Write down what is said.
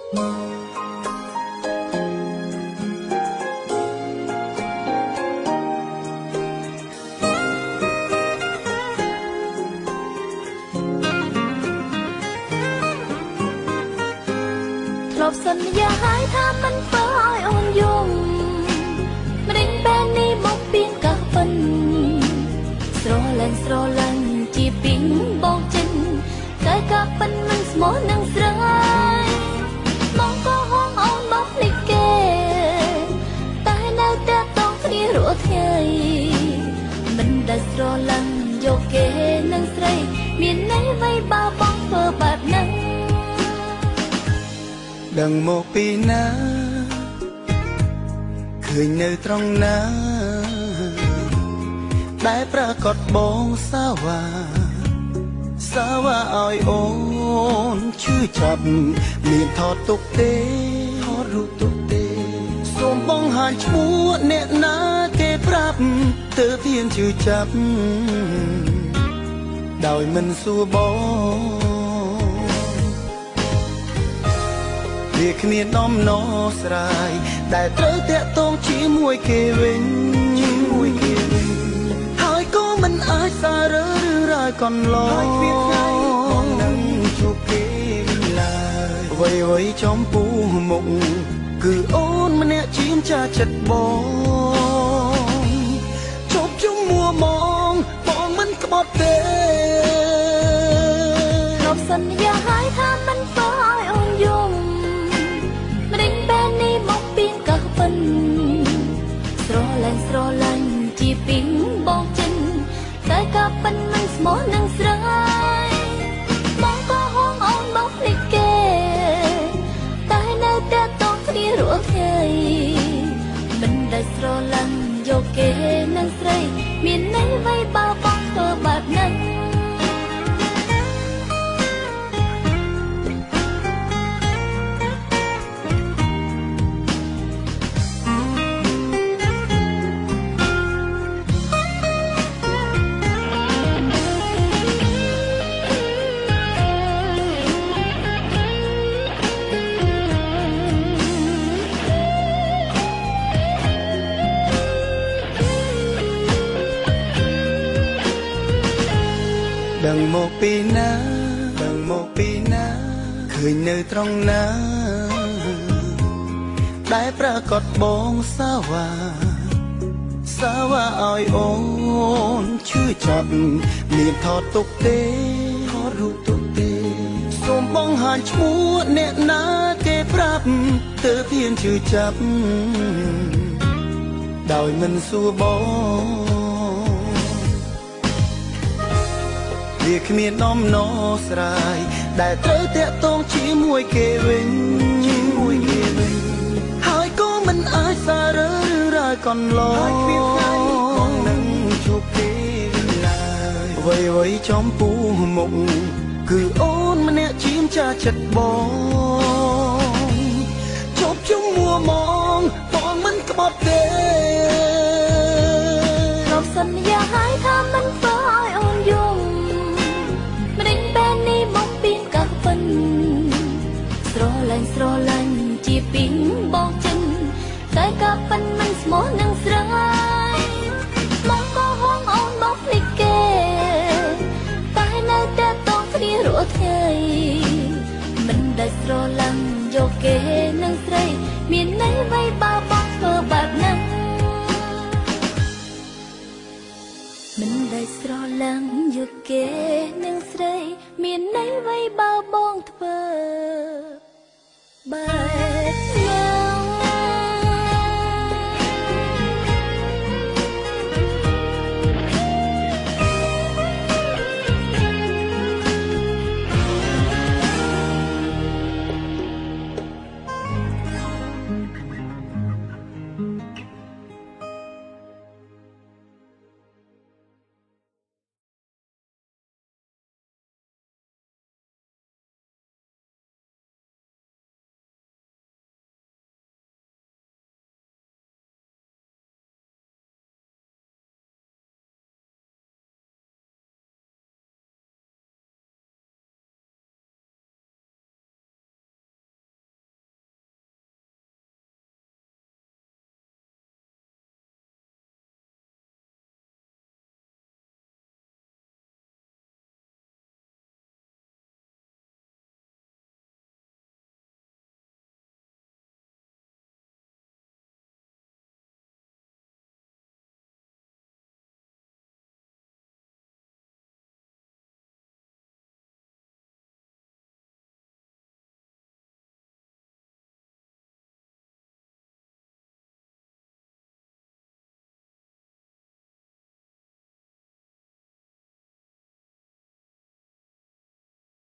ធ្លាប់សន្យាឲ្យថាមិនធ្វើឲ្យអូនយំម្ដេចពេលនេះមកពីនកាពិនស្រឡាញ់ជាពីងបងចិនតែកាពិនមិនស្មោះនឹងស្រីមកក៏ហងអូនមកភ្លេចគេតែនៅតែតងគ្នារស់ថ្ងៃមិនដែលស្រឡាញ់យកគេនឹងស្រីមានន័យអ្វីបើបងធ្វើបែបហ្នឹងដឹងមកពីណាឃើញនៅត្រង់ណាដែលប្រកាសបងសាវ៉ាឲ្យអូនឈឺចាប់មានថតទុកទេថតរូបទុកទេសូមបងហាញឈ្មោះអ្នកណាគេប្រាប់ទើបហ៊ានឈឺចាប់ដោយមិនសួរបងវាគ្មានដំណោះស្រាយដែលត្រូវតាក់ទងជាមួយគេវិញហើយក៏មិនអាចសាររើរឿងរ៉ាវកន្លងហើយគ្មានថ្ងៃបងនឹងជួបគេឡើយអ្វីចំពោះមុខគឺអូនម្នាក់ជាចាស់ចិត្តបងជប់ជុំមួមងបងមិនក្បត់ទេធ្លាប់សន្យាឲ្យថាមិនធ្វើឲ្យអូនយំស្រឡាញ់ជាពីងបងចិនតែកាពិនមិនស្មោះនឹងស្រីមកក៏ហងអូនមកភ្លេចគេតែនៅតែតងគ្នារស់ថ្ងៃមិនដែលស្រឡាញ់យកគេនឹងស្រីមានន័យអ្វីបើបងធ្វើបែបហ្នឹងដឹងមកពីណាឃើញនៅត្រង់ណាដែលប្រកាសបងសាវ៉ាឲ្យអូនឈឺចាប់មានថតទុកទេថតរូបទុកទេសូមបងហាញឈ្មោះអ្នកណាគេប្រាប់ទើបហ៊ានឈឺចាប់ដោយមិនសួរបងវាគ្មានដំណោះស្រាយដែលត្រូវតាក់ទងជាមួយគេវិញហើយក៏មិនអាចសាររើរឿងរ៉ាវកន្លងហើយគ្មានថ្ងៃបងនឹងជួបគេឡើយអ្វីចំពោះមុខគឺអូនម្នាក់ជាចាស់ចិត្តបងជប់ជុំមួមងបងមិនក្បត់ទេធ្លាប់សន្យាឲ្យថាមិនធ្វើឲ្យអូនយំម្ដេចពេលនេះមកពីនកាពិនស្រឡាញ់ជាពីងបងចិនតែកាពិនមិនស្មោះនឹងស្រីមកក៏ហងអូនមកភ្លេចគេតែនៅតែតងគ្នារស់ថ្ងៃមិនដែលស្រឡាញ់យកគេនឹងស្រីមានន័យអ្វីបើបងធ្វើបែបហ្នឹងមិនដែលស្រឡាញ់យកគេនឹងស្រីមានន័យអ្វីបើបងធ្វើបែប